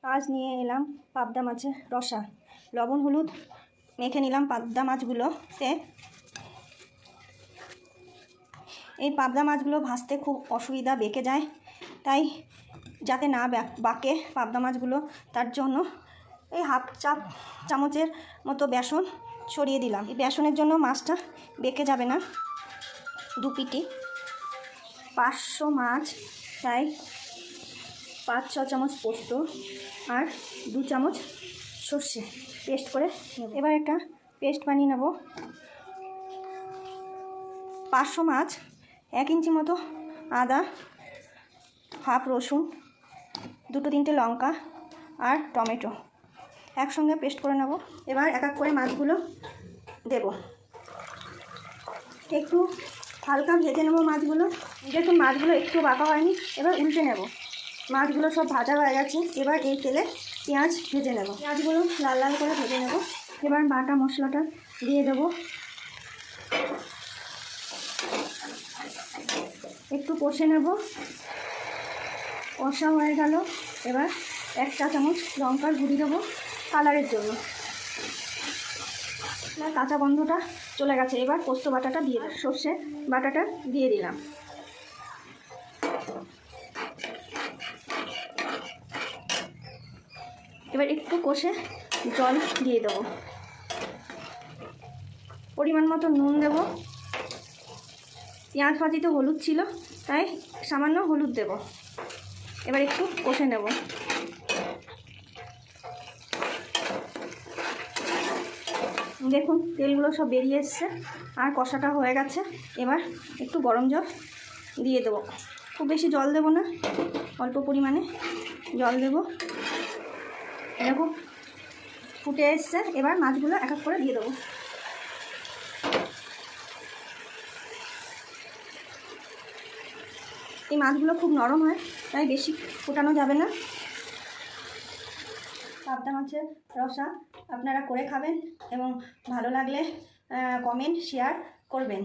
আজ নিয়ে এলাম পাবদা মাছের রসা। লবণ হলুদ মেখে নিলাম পাবদা মাছগুলোতে। এই পাবদা মাছগুলো ভাজতে খুব অসুবিধা, বেঁকে যায়, তাই যাতে না বাঁকে পাবদা মাছগুলো, তার জন্য এই হাফ চামচের মতো বেসন ছড়িয়ে দিলাম। এই বেসনের জন্য মাছটা বেঁকে যাবে না। 2 পিটি 500 মাছ, তাই 5-6 চামচ পোস্ত আর 2 চামচ সর্ষে পেস্ট করে নেব। এবার একটা পেস্ট বানিয়ে নেব। 500 মাছ, 1 ইঞ্চি মতো আদা, হাফ রসুন, 2-3টে লঙ্কা আর টমেটো একসঙ্গে পেস্ট করে নেব। এবার এক এক করে মাছগুলো দেব। একটু হালকা ভেজে নেব মাছগুলো। দেখুন মাছগুলো একটু বাঁকা হয়নি। এবার উল্টে নেব। মাছগুলো সব ভাজা হয়ে গেছে। এবার এই তেলে পেঁয়াজ ভেজে নেব। পেঁয়াজগুলো লাল লাল করে ভেজে নেব। এবার বাটা মশলাটা দিয়ে দেব। একটু কষে নেব। কষা হয়ে গেল। এবার 1 চা চামচ লঙ্কার গুঁড়ি দেবো কালারের জন্য। কাঁচা গন্ধটা চলে গেছে। এবার পোস্ত বাটাটা দিয়ে সর্ষে বাটাটা দিয়ে দিলাম। এবার একটু কষে জল দিয়ে দেবো। পরিমাণ মতো নুন দেব। পেঁয়াজ ভাজিতে হলুদ ছিল, তাই সামান্য হলুদ দেব। এবার একটু কষে নেব। দেখুন তেলগুলো সব বেরিয়ে এসছে আর কষাটা হয়ে গেছে। এবার একটু গরম জল দিয়ে দেবো। খুব বেশি জল দেব না, অল্প পরিমাণে জল দেব। এরকম ফুটে এসছে। এবার মাছগুলো এক এক করে দিয়ে দেবো। এই মাছগুলো খুব নরম হয়, তাই বেশি ফোটানো যাবে না। পাবদা মাছের রসা আপনারা করে খাবেন এবং ভালো লাগলে কমেন্ট শেয়ার করবেন।